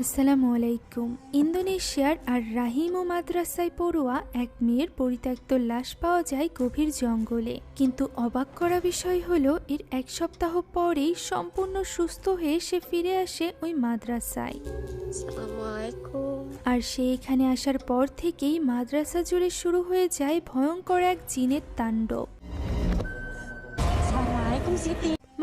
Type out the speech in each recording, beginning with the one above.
আসসালামু আলাইকুম। ইন্দোনেশিয়ার আর রাহিমো মাদ্রাসায় পড়ুয়া এক মেয়ের পরিত্যক্ত লাশ পাওয়া যায় গভীর জঙ্গলে। কিন্তু অবাক করা বিষয় হলো, এর এক সপ্তাহ পরেই সম্পূর্ণ সুস্থ হয়ে সে ফিরে আসে ওই মাদ্রাসায়। আর সে এখানে আসার পর থেকেই মাদ্রাসা জুড়ে শুরু হয়ে যায় ভয়ঙ্কর এক জিনের তাণ্ডব।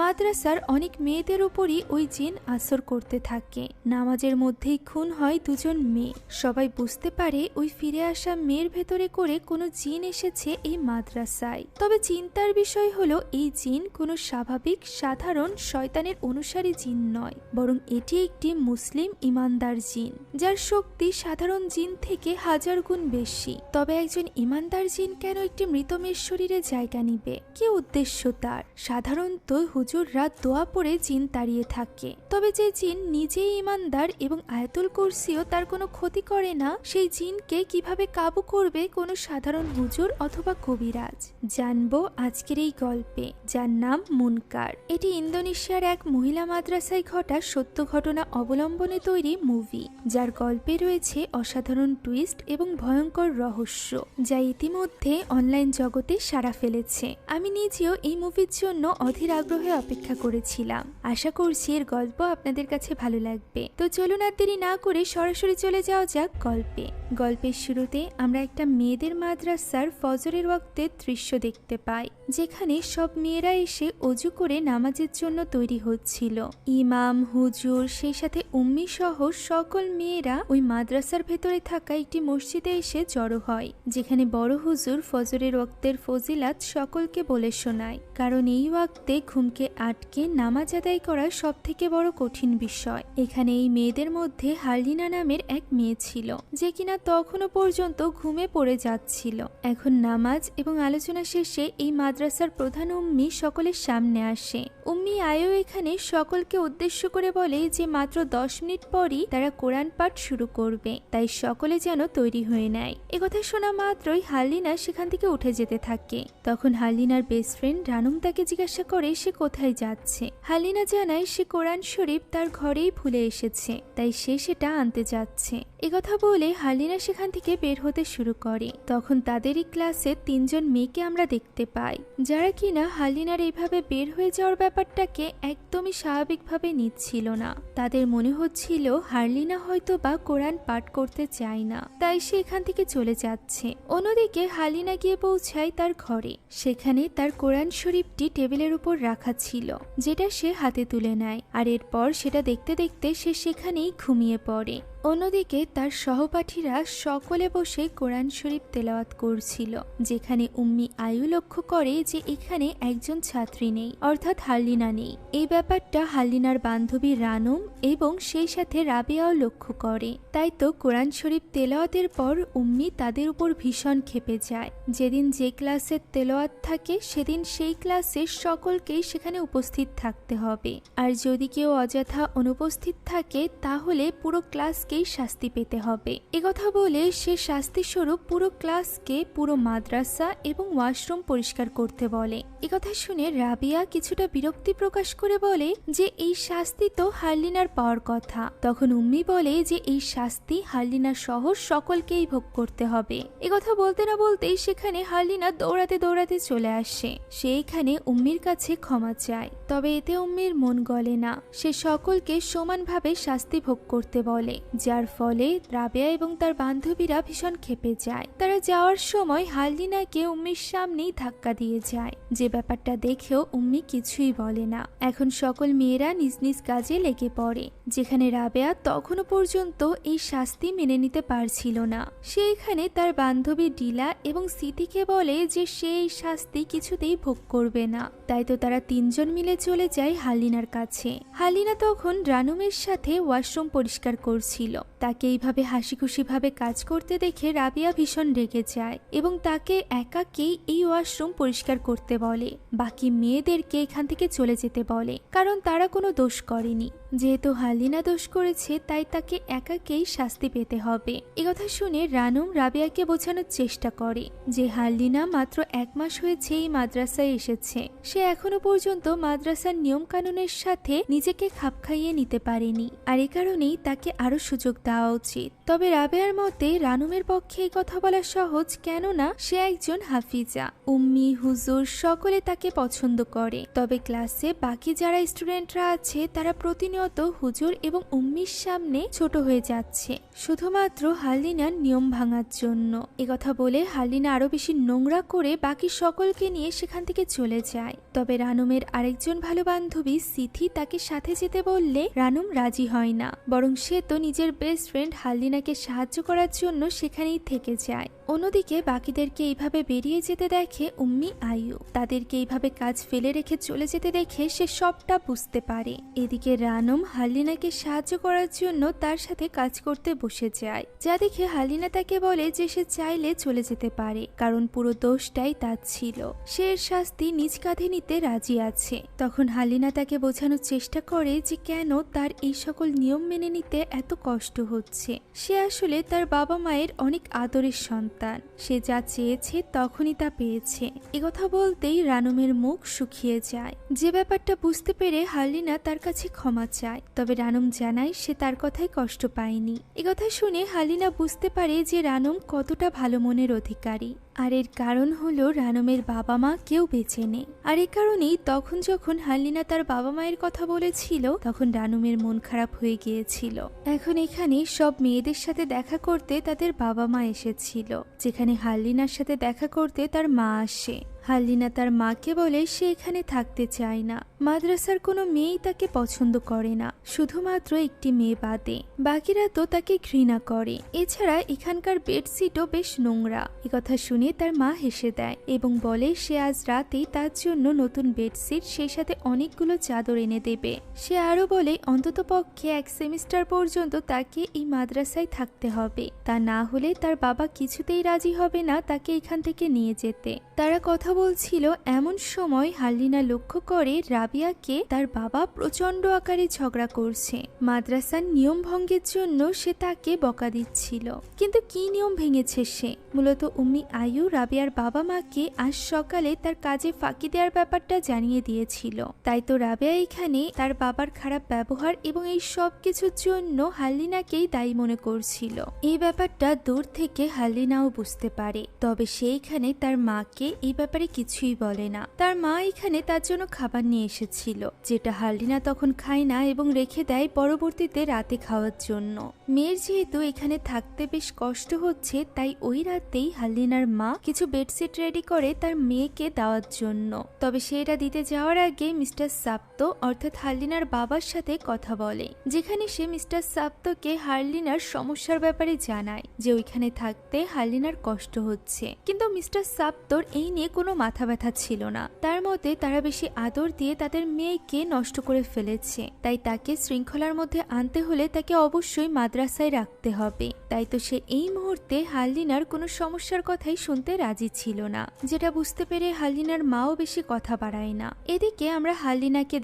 মাদ্রাসার অনেক মেয়েদের উপরই ওই জিন আসর করতে থাকে। নামাজের মধ্যেই খুন হয় দুজন মেয়ে। সবাই বুঝতে পারে ওই ফিরে আসা মেয়ের ভেতরে করে কোনো জিন এসেছে এই মাদ্রাসায়। তবে চিন্তার বিষয় হলো, এই জিন কোনো স্বাভাবিক সাধারণ শয়তানের অনুসারী জিন নয়, বরং এটি একটি মুসলিম ইমানদার জিন, যার শক্তি সাধারণ জিন থেকে 1000 গুণ বেশি। তবে একজন ইমানদার জিন কেন একটি মৃত মেয়ের শরীরে জায়গা নিবে? কি উদ্দেশ্য তার? সাধারণত হুজুররা দোয়া পড়ে জিন তাড়িয়ে থাকে। তবে যে জিন নিজেই ইমানদার এবং আয়াতুল কুরসিও তার কোনো ক্ষতি করে না, সেই জিনকে কিভাবে কাবু করবে কোনো সাধারণ হুজুর অথবা কবিরাজ? জানবো আজকের এই গল্পে, যার নাম মুনকার। এটি ইন্দোনেশিয়ার এক মহিলা মাদ্রাসায় ঘটা সত্য ঘটনা অবলম্বনে তৈরি মুভি, যার গল্পে রয়েছে অসাধারণ টুইস্ট এবং ভয়ঙ্কর রহস্য, যা ইতিমধ্যে অনলাইন জগতে সাড়া ফেলেছে। আমি নিজেও এই মুভির জন্য অধীর আগ্রহে অপেক্ষা করেছিলাম। আশা করছি এর গল্প আপনাদের কাছে ভালো লাগবে। তো চলুন আর দেরি না করে সরাসরি চলে যাওয়া যাক গল্পে। গল্পের শুরুতে আমরা একটা মেয়েদের মাদ্রাসার ফজরের ওয়াক্তের দৃশ্য দেখতে পাই, যেখানে সব মেয়েরা এসে অজু করে নামাজের জন্য তৈরি হচ্ছিল। ইমাম, হুজুর, সেই সাথে উম্মি সহ সকল মেয়েরা ওই মাদ্রাসার ভেতরে থাকা একটি মসজিদে এসে জড়ো হয়, যেখানে বড় হুজুর ফজরের ওয়াক্তের ফজিলাত সকলকে বলে শোনায়। কারণ এই ওয়াক্তে ঘুমকে আটকে নামাজ আদায় করা সব থেকে বড় কঠিন বিষয়। এখানে এই মেয়েদের মধ্যে হারলিনা নামের এক মেয়ে ছিল, যে কিনা তখনও পর্যন্ত ঘুমে পড়ে যাচ্ছিল। এখন নামাজ এবং আলোচনা শেষে এই মাদ্রাসার প্রধান উম্মি সকলের সামনে আসে। উম্মি আয়ও এখানে সকলকে উদ্দেশ্য করে বলে যে মাত্র 10 মিনিট পরই তারা কোরআন পাঠ শুরু করবে, তাই সকলে যেন তৈরি হয়ে নেয়। একথা শোনা মাত্রই হারলিনা সেখান থেকে উঠে যেতে থাকে। তখন হারলিনার বেস্ট ফ্রেন্ড রানুম তাকে জিজ্ঞাসা করে সে কোথায় যাচ্ছে। হারলিনা জানায় সে কোরআন শরীফ তার ঘরেই ভুলে এসেছে, তাই সে সেটা আনতে যাচ্ছে। একথা বলে হারলিনা সেখান থেকে বের হতে শুরু করে। তখন তাদেরই ক্লাসে 3 জন মেয়েকে আমরা দেখতে পাই, যারা কিনা হারলিনার এইভাবে বের হয়ে যাওয়ার ব্যাপারটাকে একদমই স্বাভাবিকভাবে নিচ্ছিল না। তাদের মনে হচ্ছিল হারলিনা হয়তো বা কোরআন পাঠ করতে চায় না, তাই সে এখান থেকে চলে যাচ্ছে। অন্যদিকে হারলিনা গিয়ে পৌঁছায় তার ঘরে। সেখানে তার কোরআন শরীফটি টেবিলের উপর রাখা ছিল, যেটা সে হাতে তুলে নেয়। আর এরপর সেটা দেখতে দেখতে সে সেখানেই ঘুমিয়ে পড়ে। অন্যদিকে তার সহপাঠীরা সকলে বসে কোরআন শরীফ তেলাওয়াত করছিল, যেখানে উম্মি আয়ু লক্ষ্য করে যে এখানে একজন ছাত্রী নেই, অর্থাৎ হারলিনা নেই। এই ব্যাপারটা হারলিনার বান্ধবী রানুম এবং সেই সাথে রাবিয়াও লক্ষ্য করে। তাই তো কোরআন শরীফ তেলাওয়াতের পর উম্মি তাদের উপর ভীষণ ক্ষেপে যায়। যেদিন যে ক্লাসের তেলাওয়াত থাকে সেদিন সেই ক্লাসে সকলকেই সেখানে উপস্থিত থাকতে হবে, আর যদি কেউ অযথা অনুপস্থিত থাকে তাহলে পুরো ক্লাস শাস্তি পেতে হবে। একথা বলে সে শাস্তি স্বরূপ পুরো ক্লাসকে, পুরো মাদ্রাসা এবং ওয়াশরুম পরিষ্কার করতে বলে। একথা শুনে রাবিয়া কিছুটা বিরক্তি প্রকাশ করে বলে যে এই শাস্তি তো হারলিনার পাওয়ার কথা। তখন উম্মি বলে যে এই শাস্তি হারলিনা সহ সকলকেই ভোগ করতে হবে। একথা বলতে না বলতেই সেখানে হারলিনা দৌড়াতে দৌড়াতে চলে আসে। সে এখানে উম্মির কাছে ক্ষমা চায়, তবে এতে উম্মির মন গলে না। সে সকলকে সমানভাবে শাস্তি ভোগ করতে বলে, যার ফলে রাবেয়া এবং তার বান্ধবীরা ভীষণ ক্ষেপে যায়। তারা যাওয়ার সময় হারলিনাকে উম্মির সামনেই ধাক্কা দিয়ে যায়, যে ব্যাপারটা দেখেও উম্মি কিছুই বলে না। এখন সকল মেয়েরা নিজ নিজ কাজে লেগে পড়ে, যেখানে রাবেয়া তখনও পর্যন্ত এই শাস্তি মেনে নিতে পারছিল না। সে এখানে তার বান্ধবী ডিলা এবং সিতিকে বলে যে সে এই শাস্তি কিছুতেই ভোগ করবে না। তাই তো তারা 3 জন মিলে চলে যায় হারলিনার কাছে। হারলিনা তখন রানুমের সাথে ওয়াশরুম পরিষ্কার করছিল। তাকে এইভাবে হাসি খুশি ভাবে কাজ করতে দেখে রাবিয়া ভীষণ রেগে যায় এবং তাকে একাকেই এই ওয়াশরুম পরিষ্কার করতে বলে। বাকি মেয়েদেরকে এখান থেকে চলে যেতে বলে, কারণ তারা কোনো দোষ করেনি। যেহেতু হালিনা দোষ করেছে তাই তাকে একাকেই শাস্তি পেতে হবে। একথা শুনে রানুম রাবিয়াকে বোঝানোর চেষ্টা করে যে হালিনা মাত্র 1 মাস হয়েছে এই মাদ্রাসায় এসেছে, সে এখনো পর্যন্ত মাদ্রাসার নিয়ম কানুনের সাথে নিজেকে খাপ খাইয়ে নিতে পারেনি, আর এ কারণেই তাকে আরো সুযোগ দেওয়া উচিত। তবে রাবেয়ার মতে রানুমের পক্ষে এই কথা বলা সহজ, কেননা সে একজন হাফিজা, উম্মি হুজুর সকলে তাকে পছন্দ করে। তবে ক্লাসে বাকি যারা স্টুডেন্টরা আছে তারা প্রতিনিয়ত হুজুর এবং উম্মির সামনে ছোট হয়ে যাচ্ছে শুধুমাত্র হালিনার নিয়ম ভাঙার জন্য। একথা বলে হালিনা আরো বেশি নোংরা করে বাকি সকলকে নিয়ে সেখান থেকে চলে যায়। তবে রানুমের আরেকজন ভালো বান্ধবী সিথি তাকে সাথে যেতে বললে রানুম রাজি হয় না, বরং সে তো নিজের বেস্ট ফ্রেন্ড হালিনাকে সাহায্য করার জন্য সেখানেই থেকে যায়। অন্যদিকে বাকিদেরকে এইভাবে বেরিয়ে যেতে দেখে উম্মি আয়ু, তাদেরকে এইভাবে কাজ ফেলে রেখে চলে যেতে দেখে সে সবটা বুঝতে পারে। এদিকে রানুম হালিনাকে সাহায্য করার জন্য তার সাথে কাজ করতে বসে যায়, যা দেখে হালিনা তাকে বলে যে সে চাইলে চলে যেতে পারে, কারণ পুরো দোষটাই তার ছিল, সে এর শাস্তি নিজ কাঁধে নিতে রাজি আছে। তখন হালিনা তাকে বোঝানোর চেষ্টা করে যে কেন তার এই সকল নিয়ম মেনে নিতে এত কষ্ট হচ্ছে। সে আসলে তার বাবা মায়ের অনেক আদরের সন্তান, সে যা চেয়েছে তখনই তা পেয়েছে। একথা বলতেই রানুমের মুখ শুকিয়ে যায়। যে ব্যাপারটা বুঝতে পেরে হালিনা তার কাছে ক্ষমা চায়, তবে রানুম জানায় সে তার কথায় কষ্ট পায়নি। একথা শুনে হালিনা বুঝতে পারে যে রানুম কতটা ভালো মনের অধিকারী, আর এর কারণ হলো রানুমের বাবা মা কেউ বেঁচে নেই। আর এ কারণেই তখন যখন হালিনা তার বাবা মায়ের কথা বলেছিল তখন রানুমের মন খারাপ হয়ে গিয়েছিল। এখন এখানে সব মেয়েদের সাথে দেখা করতে তাদের বাবা মা এসেছিল, যেখানে হালিনার সাথে দেখা করতে তার মা আসে। হালিনা তার মাকে বলে সে এখানে থাকতে চায় না, মাদ্রাসার কোনো মেয়েই তাকে পছন্দ করে না, শুধুমাত্র একটি মেয়ে বাদে। বাকিরা তো তাকে ঘৃণা করে, এছাড়া এখানকার বেডশিটও বেশ নোংরা। একথা শুনে তার মা হেসে দেয় এবং বলে সে আজ রাতেই তার জন্য নতুন বেডশিট সেই সাথে অনেকগুলো চাদর এনে দেবে। সে আরো বলে অন্তত পক্ষে 1 সেমিস্টার পর্যন্ত তাকে এই মাদ্রাসায় থাকতে হবে, তা না হলে তার বাবা কিছুতেই রাজি হবে না তাকে এখান থেকে নিয়ে যেতে। তারা কথা বলছিল এমন সময় হালিনা লক্ষ্য করে রাবিয়াকে তার বাবা প্রচন্ড আকারে ঝগড়া করছে। মাদ্রাসার নিয়ম ভঙ্গের জন্য সে তাকে বকা দিচ্ছিল, কিন্তু কি নিয়ম ভেঙেছে সে? মূলত উম্মি আয়ু রাবিয়ার বাবা মাকে আজ সকালে তার কাজে ফাঁকি দেওয়ার ব্যাপারটা জানিয়ে দিয়েছিল, তাই তো রাবিয়া এখানে তার বাবার খারাপ ব্যবহার এবং এই সব কিছুর জন্য হালিনাকেই দায়ী মনে করছিল। এই ব্যাপারটা দূর থেকে হালিনাও বুঝতে পারে, তবে সে এখানে তার মাকে এই ব্যাপারে কিছুই বলে না। তার মা এখানে তার জন্য খাবার নিয়ে এসেছিল, যেটা হালিনা তখন খায় না এবং রেখে দেয় পরবর্তীতে রাতে খাওয়ার জন্য। মেয়ের যেহেতু এখানে থাকতে বেশ কষ্ট হচ্ছে, তাই ওই রাতেই হালিনার মা কিছু বেডশিট রেডি করে তার মেয়েকে দেওয়ার জন্য। তবে সে এটা দিতে যাওয়ার আগে মিস্টার সাপ্তো অর্থাৎ হালিনার বাবার সাথে কথা বলে, যেখানে সে মিস্টার সাপ্তোকে হালিনার সমস্যার ব্যাপারে জানায় যে ওইখানে থাকতে হালিনার কষ্ট হচ্ছে, কিন্তু মিস্টার সাপ্তোর এই নিয়ে কোনো মাথা ব্যথা ছিল না। তার মতে তারা বেশি আদর দিয়ে তাদের মেয়েকে নষ্ট করে ফেলেছে, তাই তাকে শৃঙ্খলার মধ্যে আনতে হলে তাকে অবশ্যই মাদ্রাসায় রাখতে হবে। তাই তো সে এই মুহূর্তে হালিনার কোনো সমস্যার কথাই শুনতে রাজি ছিল না, যেটা বুঝতে পেরে হালিনার মাও বেশি কথা বাড়ায় না। এদিকে আমরা হালিনাকে